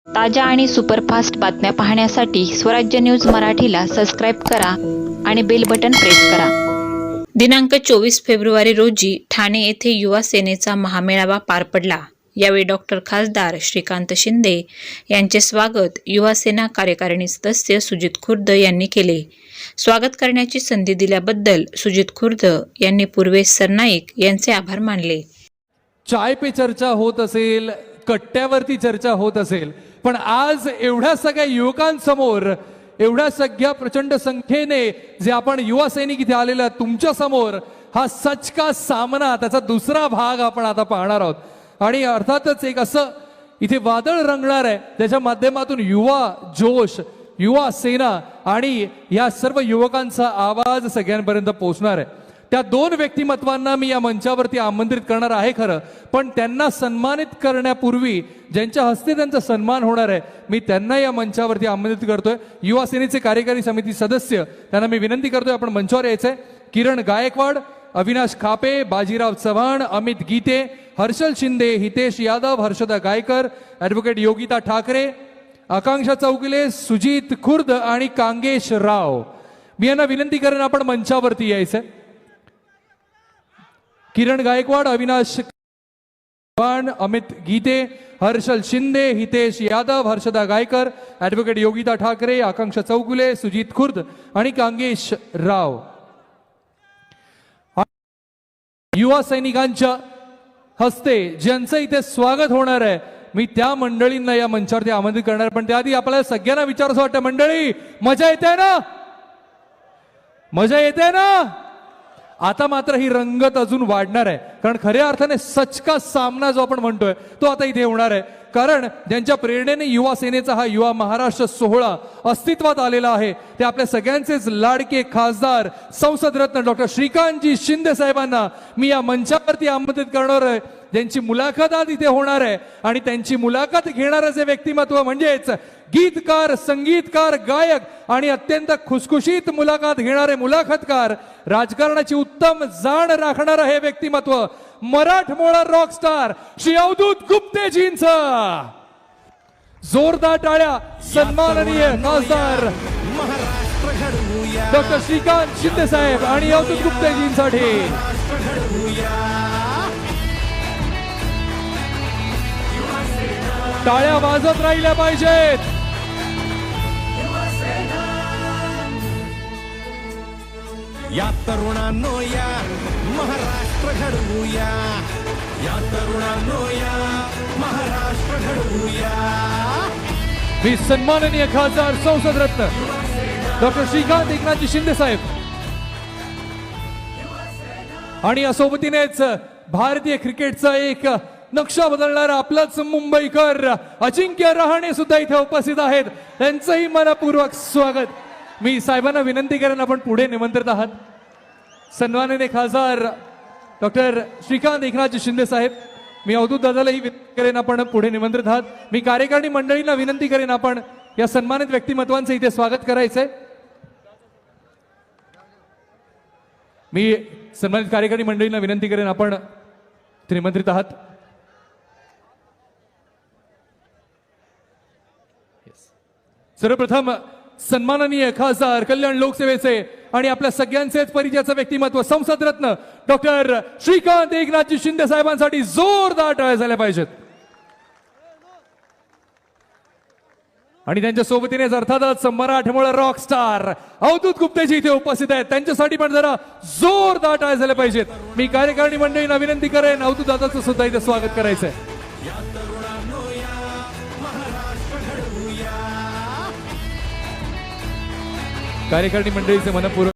ताज्या आणि सुपरफास्ट बातम्या पाहण्यासाठी स्वराज्य न्यूज मराठीला सबस्क्राईब करा आणि बेल बटन प्रेस करा। दिनांक 24 फेब्रुवारी रोजी ठाणे येथे युवा सेनेचा महामेळावा पार पडला। यावेळी डॉक्टर खासदार श्रीकांत शिंदे यांचे स्वागत युवा सेना कार्यकारिणी सदस्य सुजित खुर्द यांनी केले। स्वागत करण्याची संधी दिल्याबद्दल सुजित खुर्द यांनी पूर्वेश सरनाईक यांचे आभार मानले। चाय पे चर्चा होत असेल, कट्ट्यावरती चर्चा होत असेल, पण आज एवढ्या सगळ्या युवकांसमोर, एवढ्या सगळ्या प्रचंड संख्येने जे आपण युवा सैनिक इथे आलेले तुमच्या समोर हा सच का सामना, त्याचा दुसरा भाग आपण आता पाहणार आहोत। आणि अर्थातच एक असं इथे वादळ रंगणार आहे ज्याच्या माध्यमातून युवा जोश, युवा सेना आणि या सर्व युवकांचा आवाज सगळ्यांपर्यंत पोहोचणार आहे। त्या दोन व्यक्तिमत्वांना मी या मंचावरती आमंत्रित करणार आहे खरं, पण त्यांना सन्मानित करण्यापूर्वी ज्यांच्या हस्ते त्यांचा सन्मान होणार आहे मी त्यांना या मंचावरती आमंत्रित करतोय। युवा सेनेचे कार्यकारी समिती सदस्य त्यांना मी विनंती करतोय आपण मंचावर यायचंय। किरण गायकवाड, अविनाश खापे, बाजीराव चव्हाण, अमित गीते, हर्षल शिंदे, हितेश यादव, हर्षदा गायकर, ॲडव्होकेट योगिता ठाकरे, आकांक्षा चौगुले, सुजित खुर्द आणि कांगेश राव। मी यांना विनंती करेन आपण मंचावरती यायचंय। किरण गायकवाड, अविनाश चव्हाण, अमित गीते, हर्षल शिंदे, हितेश यादव, हर्षदा गायकर, ॲडव्होकेट योगिता ठाकरे, आकांक्षा चौगुले, सुजित खुर्द आणि कांगेश राव। युवा सैनिकांच्या हस्ते ज्यांचं इथे स्वागत होणार आहे मी त्या मंडळींना या मंचावरती आमंत्रित करणार, पण त्याआधी आपल्याला सगळ्यांना विचारायचं वाटतं, मंडळी मजा येते ना? मजा येते ना? आता मात्र ही रंगत अजून वाढणार आहे, कारण खऱ्या अर्थाने सच का सामना जो आपण म्हणतोय तो आता इथे होणार आहे। कारण ज्यांच्या प्रेरणेने युवा सेनेचा हा युवा महाराष्ट्र सोहळा अस्तित्वात आलेला आहे ते आपल्या सगळ्यांचेच लाडके खासदार संसद रत्न डॉक्टर श्रीकांतजी शिंदे साहेबांना मी या मंचावरती आमंत्रित करणार आहे, ज्यांची मुलाखत आज इथे होणार आहे। आणि त्यांची मुलाखत घेणारं जे व्यक्तिमत्व म्हणजेच गीतकार, संगीतकार, गायक आणि अत्यंत खुसखुशीत मुलाखत घेणारे मुलाखतकार, राजकारणाची उत्तम जाण राखणारं हे व्यक्तिमत्व मराठमोळा रॉकस्टार श्री अवधूत गुप्तेजींचं जोरदार टाळ्या सन्माननीय खासदार डॉक्टर श्रीकांत शिंदे साहेब आणि अवधूत गुप्तेजींसाठी। टाळ्या वाजत राहिल्या पाहिजेत। या तरुणांनो या महाराष्ट्र घडवूया, या तरुणांनो या महाराष्ट्र घडवूया। मी सन्माननीय खासदार संसद रत्न डॉक्टर श्रीकांत एकनाथजी शिंदे साहेब आणि या सोबतीनेच भारतीय क्रिकेटचा एक नक्षा बदलणारा आपलाच मुंबईकर अजिंक्य रहाणे सुद्धा इथे उपस्थित आहेत, त्यांचंही मनपूर्वक स्वागत। मी साहेबांना विनंती करेन आपण पुढे निमंत्रित आहात। सन्माननीय खासदार डॉक्टर श्रीकांत एकनाथजी शिंदे साहेब, मी अवधूत दादालाही विनंती करेन आपण पुढे निमंत्रित आहात। मी कार्यकारिणी मंडळींना विनंती करेन आपण या सन्मानित व्यक्तिमत्वांचं इथे स्वागत करायचंय। मी सन्मानित कार्यकारिणी मंडळींना विनंती करेन आपण निमंत्रित आहात। सर्वप्रथम सन्माननीय खासदार कल्याण लोकसेवेचे आणि आपल्या सगळ्यांचेच परिचयाचं व्यक्तिमत्व संसद रत्न डॉक्टर श्रीकांत एकनाथजी शिंदे साहेबांसाठी जोरदार टाळ्या झाल्या पाहिजेत। आणि त्यांच्या सोबतीनेच अर्थातच मराठमोळा रॉकस्टार अवधूत गुप्तेजी इथे उपस्थित आहेत, त्यांच्यासाठी पण जरा जोरदार टाळ्या झाल्या पाहिजेत। मी कार्यकारिणी मंडळींना विनंती करेन अवधूत दादाचं सुद्धा इथे स्वागत करायचंय। कार्यकारिणी मंडळीचे मनपूर्वक